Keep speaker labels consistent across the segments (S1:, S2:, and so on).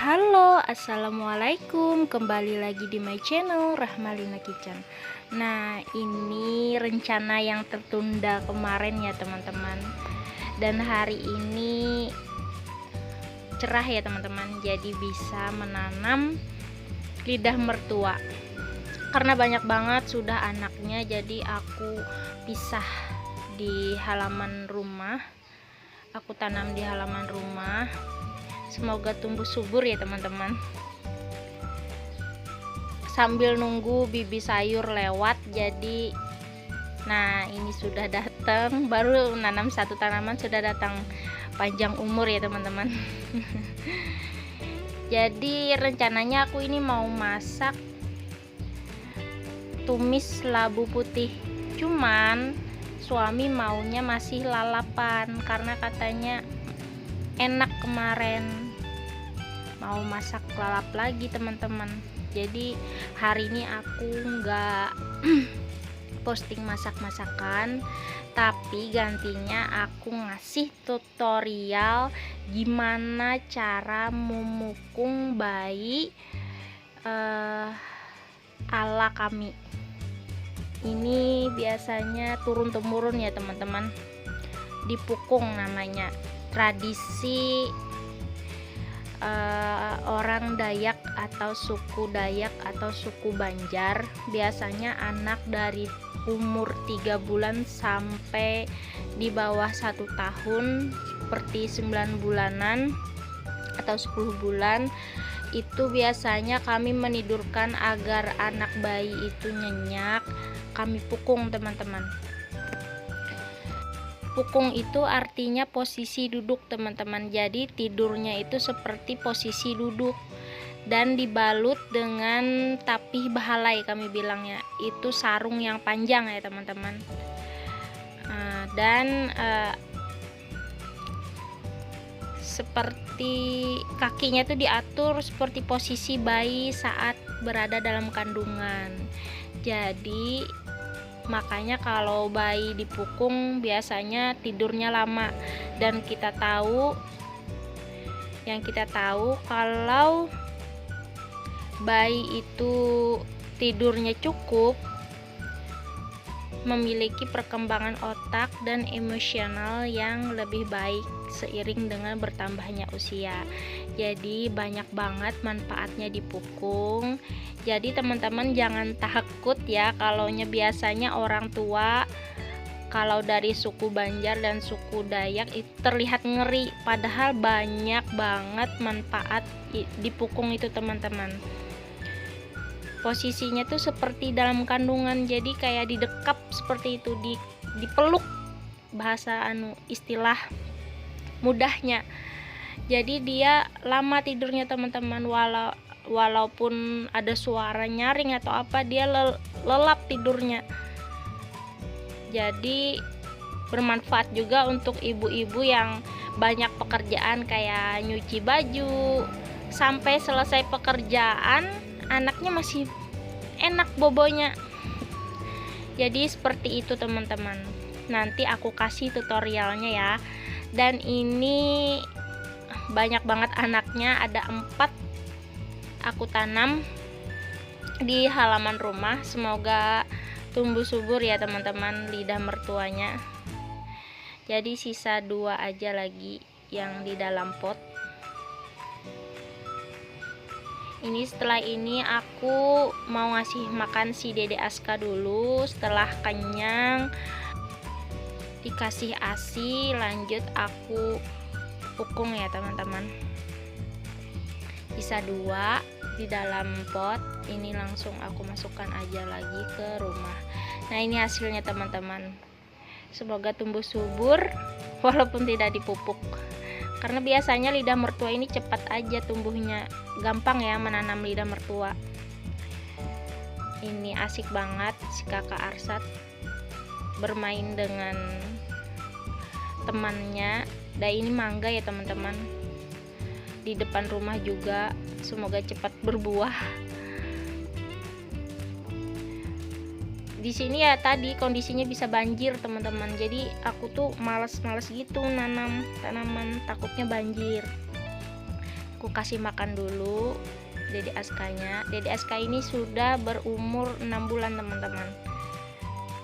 S1: Halo, assalamualaikum. Kembali lagi di my channel Rahmalina Kitchen. Nah, ini rencana yang tertunda kemarin ya teman-teman. Dan hari ini cerah ya teman-teman. Jadi bisa menanam lidah mertua. Karena banyak banget sudah anaknya, jadi aku pisah di halaman rumah. Aku tanam di halaman rumah. Semoga tumbuh subur ya teman-teman. Sambil nunggu bibi sayur lewat, jadi nah ini sudah datang, baru nanam satu tanaman sudah datang panjang umur ya teman-teman. Jadi rencananya aku ini mau masak tumis labu putih, cuman suami maunya masih lalapan karena katanya enak kemarin, mau masak lalap lagi teman-teman. Jadi hari ini aku nggak posting masak-masakan, tapi gantinya aku ngasih tutorial gimana cara memukung bayi ala kami. Ini biasanya turun temurun ya teman-teman, dipukung namanya, tradisi orang Dayak atau suku Dayak atau suku Banjar. Biasanya anak dari umur 3 bulan sampai di bawah 1 tahun, seperti 9 bulanan atau 10 bulan, itu biasanya kami menidurkan agar anak bayi itu nyenyak. Kami pukung teman-teman. Pukung itu artinya posisi duduk teman-teman. Jadi tidurnya itu seperti posisi duduk dan dibalut dengan tapih bahalai, kami bilangnya itu sarung yang panjang ya teman-teman. Dan seperti kakinya itu diatur seperti posisi bayi saat berada dalam kandungan. Jadi makanya kalau bayi dipukung biasanya tidurnya lama. Dan kita tahu kalau bayi itu tidurnya cukup, memiliki perkembangan otak dan emosional yang lebih baik seiring dengan bertambahnya usia. Jadi banyak banget manfaatnya dipukung. Jadi teman-teman jangan takut ya, kalaunya biasanya orang tua kalau dari suku Banjar dan suku Dayak itu terlihat ngeri, padahal banyak banget manfaat dipukung itu teman-teman. Posisinya tuh seperti dalam kandungan, jadi kayak didekap seperti itu, dipeluk, bahasa istilah mudahnya. Jadi dia lama tidurnya teman-teman, walaupun ada suara nyaring atau apa, dia lelap tidurnya. Jadi bermanfaat juga untuk ibu-ibu yang banyak pekerjaan kayak nyuci baju. Sampai selesai pekerjaan anaknya masih enak bobonya. Jadi seperti itu teman-teman. Nanti aku kasih tutorialnya ya. Dan ini banyak banget anaknya, ada 4 aku tanam di halaman rumah. Semoga tumbuh subur ya teman-teman lidah mertuanya. Jadi sisa 2 aja lagi yang di dalam pot. Ini setelah ini aku mau ngasih makan si Dede Aska dulu. Setelah kenyang dikasih ASI, lanjut aku pukung ya teman-teman. Sisa 2 di dalam pot. Ini langsung aku masukkan aja lagi ke rumah. Nah ini hasilnya teman-teman. Semoga tumbuh subur walaupun tidak dipupuk. Karena biasanya lidah mertua ini cepat aja tumbuhnya, gampang ya menanam lidah mertua. Ini asik banget si kakak Arsat bermain dengan temannya. Dan ini mangga ya teman-teman, di depan rumah juga. Semoga cepat berbuah. Di sini ya tadi kondisinya bisa banjir teman-teman, jadi aku tuh males gitu nanam tanaman, takutnya banjir. Aku aku kasih makan dulu Dede Askanya. Dede Aska ini sudah berumur 6 bulan teman-teman,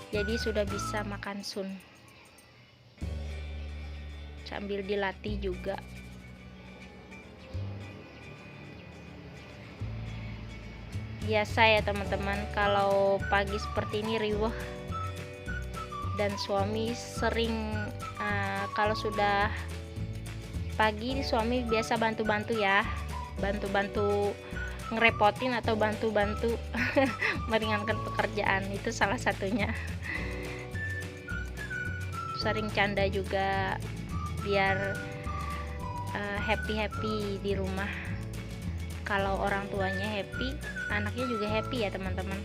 S1: jadi sudah bisa makan sun sambil dilatih juga. Biasa ya teman-teman, kalau pagi seperti ini riweh, dan suami sering kalau sudah pagi suami biasa bantu-bantu ya, bantu-bantu ngerepotin atau bantu-bantu meringankan pekerjaan, itu salah satunya. Sering canda juga biar happy di rumah. Kalau orang tuanya happy, anaknya juga happy ya teman-teman.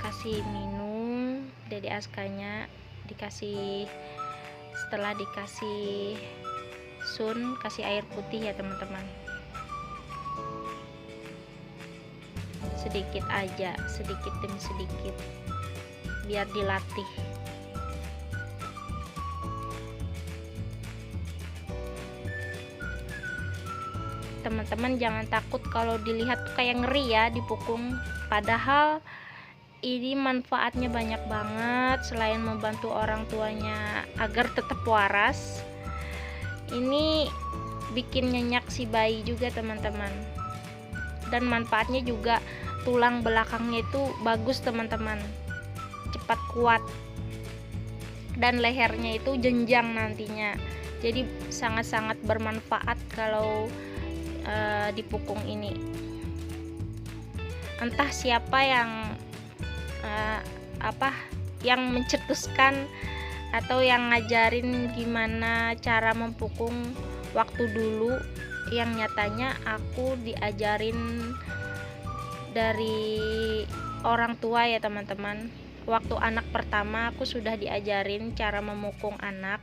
S1: Kasih minum Dede Askanya, dikasih, setelah dikasih sun, kasih air putih ya teman-teman. Sedikit aja, sedikit demi sedikit, biar dilatih. Teman-teman jangan takut kalau dilihat tuh kayak ngeri ya dipukung, padahal ini manfaatnya banyak banget. Selain membantu orang tuanya agar tetap waras, ini bikin nyenyak si bayi juga teman-teman. Dan manfaatnya juga tulang belakangnya itu bagus teman-teman, cepat kuat, dan lehernya itu jenjang nantinya. Jadi sangat-sangat bermanfaat kalau dipukung ini. Entah siapa yang yang mencetuskan atau yang ngajarin gimana cara mempukung waktu dulu, yang nyatanya aku diajarin dari orang tua ya teman-teman. Waktu anak pertama aku sudah diajarin cara memukung anak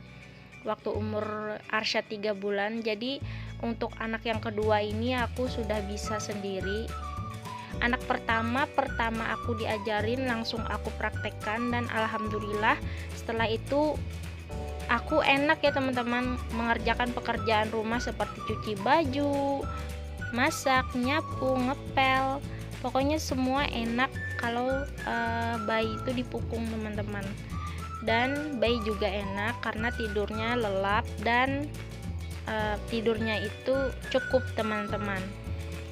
S1: waktu umur Arsya 3 bulan. Jadi untuk anak yang kedua ini aku sudah bisa sendiri. Anak pertama aku diajarin, langsung aku praktekkan, dan alhamdulillah setelah itu aku enak ya teman-teman mengerjakan pekerjaan rumah seperti cuci baju, masak, nyapu, ngepel. Pokoknya semua enak kalau bayi itu dipukung teman-teman. Dan bayi juga enak karena tidurnya lelap dan tidurnya itu cukup teman-teman.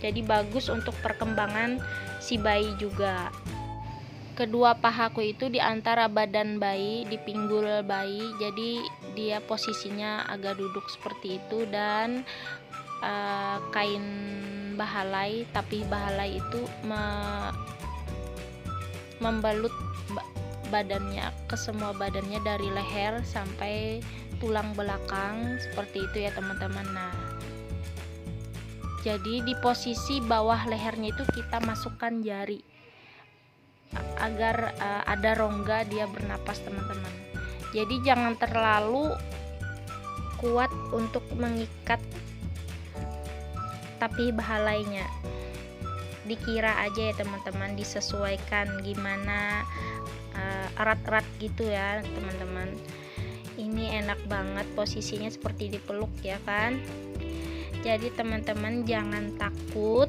S1: Jadi bagus untuk perkembangan si bayi juga. Kedua pahaku itu di antara badan bayi, di pinggul bayi, jadi dia posisinya agak duduk seperti itu, dan kain bahalai, tapi bahalai itu membalut badannya, ke semua badannya dari leher sampai tulang belakang seperti itu ya teman-teman. Nah, jadi di posisi bawah lehernya itu kita masukkan jari agar ada rongga dia bernapas teman-teman. Jadi jangan terlalu kuat untuk mengikat tapi bahalainya, dikira aja ya teman-teman, disesuaikan gimana erat-erat gitu ya teman-teman. Ini enak banget posisinya seperti dipeluk ya kan. Jadi teman-teman jangan takut,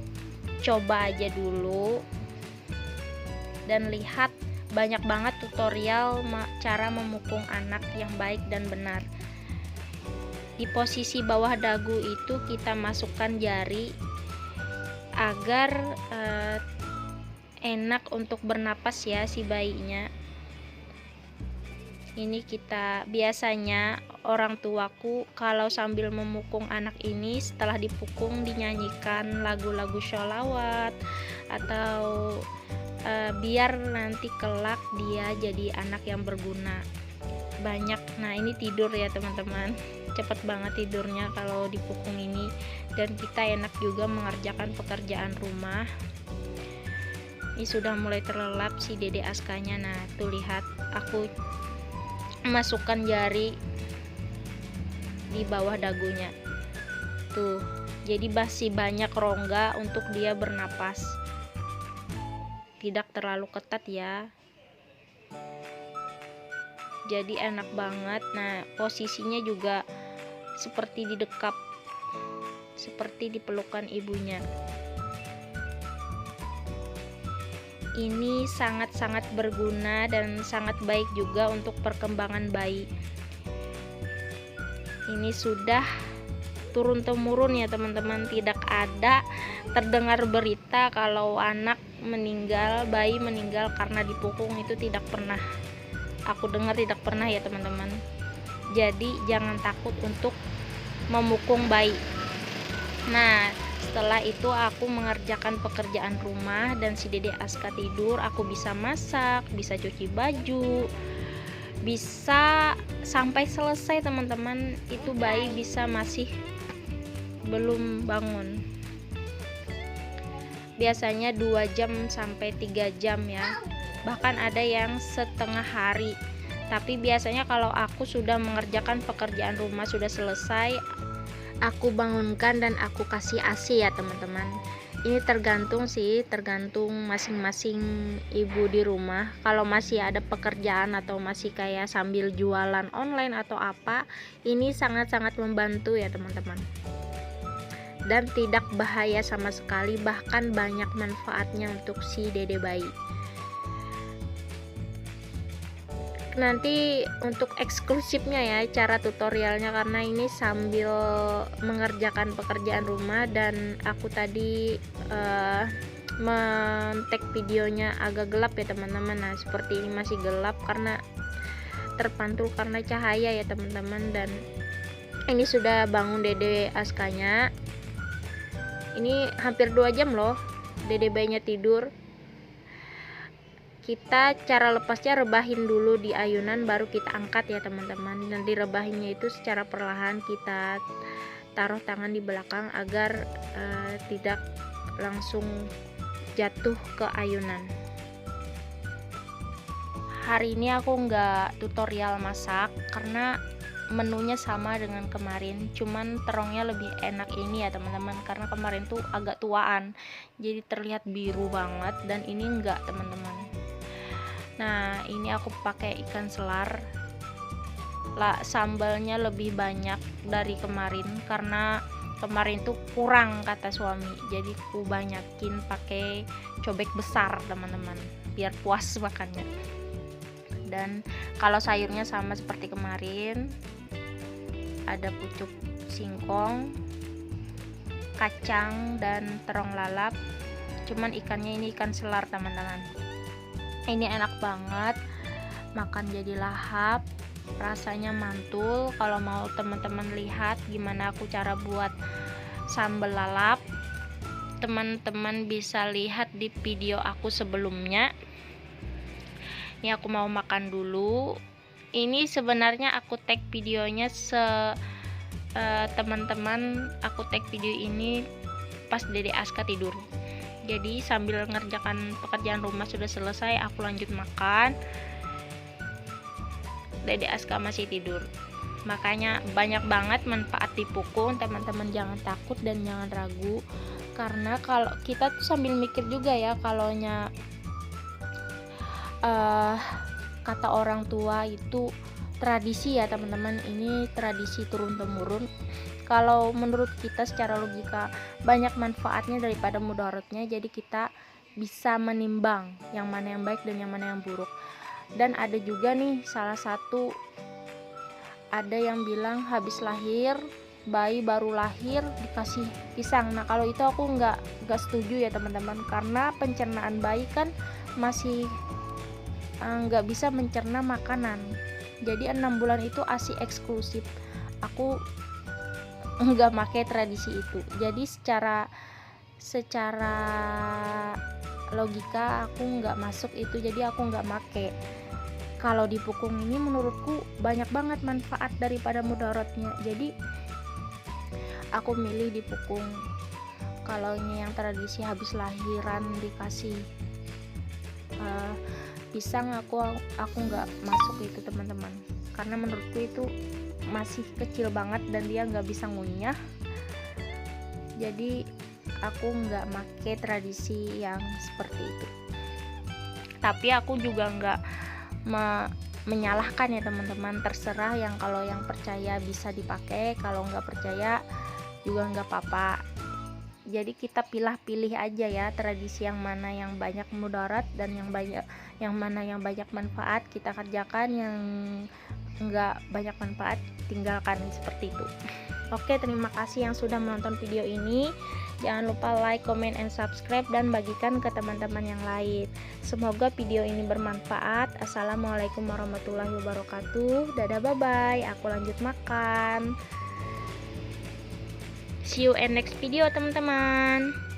S1: coba aja dulu dan lihat, banyak banget tutorial cara memukung anak yang baik dan benar. Di posisi bawah dagu itu kita masukkan jari agar enak untuk bernapas ya si bayinya. Ini kita biasanya orang tuaku kalau sambil memukung anak ini, setelah dipukung dinyanyikan lagu-lagu sholawat atau biar nanti kelak dia jadi anak yang berguna banyak. Nah ini tidur ya teman-teman, cepet banget tidurnya kalau dipukung ini, dan kita enak juga mengerjakan pekerjaan rumah. Ini sudah mulai terlelap si Dede Askanya. Nah tuh lihat, aku masukkan jari di bawah dagunya tuh, jadi masih banyak rongga untuk dia bernapas, tidak terlalu ketat ya, jadi enak banget. Nah posisinya juga seperti didekap, seperti dipelukan ibunya. Ini sangat-sangat berguna dan sangat baik juga untuk perkembangan bayi. Ini sudah turun-temurun ya teman-teman, tidak ada terdengar berita kalau anak meninggal, bayi meninggal karena dipukung, itu tidak pernah. Aku dengar tidak pernah ya teman-teman. Jadi jangan takut untuk memukung bayi. Nah, setelah itu aku mengerjakan pekerjaan rumah dan si Dede Aska tidur. Aku bisa masak, bisa cuci baju, bisa sampai selesai teman-teman. Itu bayi bisa masih belum bangun. Biasanya 2 jam sampai 3 jam ya. Bahkan ada yang setengah hari. Tapi biasanya kalau aku sudah mengerjakan pekerjaan rumah sudah selesai, aku bangunkan dan aku kasih ASI ya teman-teman. Ini tergantung masing-masing ibu di rumah. Kalau masih ada pekerjaan atau masih kayak sambil jualan online atau apa, ini sangat-sangat membantu ya teman-teman. Dan tidak bahaya sama sekali, bahkan banyak manfaatnya untuk si dede bayi. Nanti untuk eksklusifnya ya cara tutorialnya, karena ini sambil mengerjakan pekerjaan rumah dan aku tadi men-tag videonya agak gelap ya teman-teman. Nah seperti ini masih gelap karena terpantul karena cahaya ya teman-teman. Dan ini sudah bangun dede Askanya. Ini hampir 2 jam loh dede bayinya tidur. Kita cara lepasnya rebahin dulu di ayunan, baru kita angkat ya teman-teman. Dan direbahinnya itu secara perlahan, kita taruh tangan di belakang agar tidak langsung jatuh ke ayunan. Hari ini aku nggak tutorial masak karena menunya sama dengan kemarin, cuman terongnya lebih enak ini ya teman-teman, karena kemarin tuh agak tuaan jadi terlihat biru banget, dan ini enggak teman-teman. Nah ini aku pakai ikan selar lah, sambalnya lebih banyak dari kemarin karena kemarin tuh kurang kata suami, jadi aku banyakin pakai cobek besar teman-teman biar puas makannya. Dan kalau sayurnya sama seperti kemarin, ada pucuk singkong, kacang, dan terong lalap. Cuman ikannya ini ikan selar teman-teman. Ini enak banget, makan jadi lahap, rasanya mantul. Kalau mau teman-teman lihat gimana aku cara buat sambal lalap, teman-teman bisa lihat di video aku sebelumnya. Ini aku mau makan dulu. Ini sebenarnya aku tag videonya teman-teman, aku tag video ini pas Dede Aska tidur. Jadi sambil ngerjakan pekerjaan rumah sudah selesai, aku lanjut makan. Dede Aska masih tidur. Makanya banyak banget manfaat dipukung, teman-teman jangan takut dan jangan ragu. Karena kalau kita tuh sambil mikir juga ya, kalaunya kata orang tua itu tradisi ya teman-teman, ini tradisi turun temurun. Kalau menurut kita secara logika banyak manfaatnya daripada mudaratnya, jadi kita bisa menimbang yang mana yang baik dan yang mana yang buruk. Dan ada juga nih salah satu, ada yang bilang habis lahir, bayi baru lahir dikasih pisang. Nah kalau itu aku nggak setuju ya teman-teman, karena pencernaan bayi kan masih nggak bisa mencerna makanan. Jadi 6 bulan itu ASI eksklusif. Aku nggak pakai tradisi itu. Jadi secara logika aku nggak masuk itu, jadi aku nggak make. Kalau dipukung ini menurutku banyak banget manfaat daripada mudaratnya, jadi aku milih dipukung. Kalau ini yang tradisi habis lahiran dikasih pisang, aku nggak masuk itu teman-teman, karena menurutku itu masih kecil banget dan dia nggak bisa ngunyah. Jadi aku nggak make tradisi yang seperti itu. Tapi aku juga nggak menyalahkan ya teman-teman, terserah. Yang kalau yang percaya bisa dipakai, kalau nggak percaya juga nggak apa-apa. Jadi kita pilih-pilih aja ya, tradisi yang mana yang banyak mudarat dan yang mana yang banyak manfaat kita kerjakan, yang nggak banyak manfaat tinggalkan, seperti itu. Oke, terima kasih yang sudah menonton video ini. Jangan lupa like, comment, and subscribe, dan bagikan ke teman-teman yang lain. Semoga video ini bermanfaat. Assalamualaikum warahmatullahi wabarakatuh. Dadah, bye-bye. Aku lanjut makan. See you in next video teman-teman.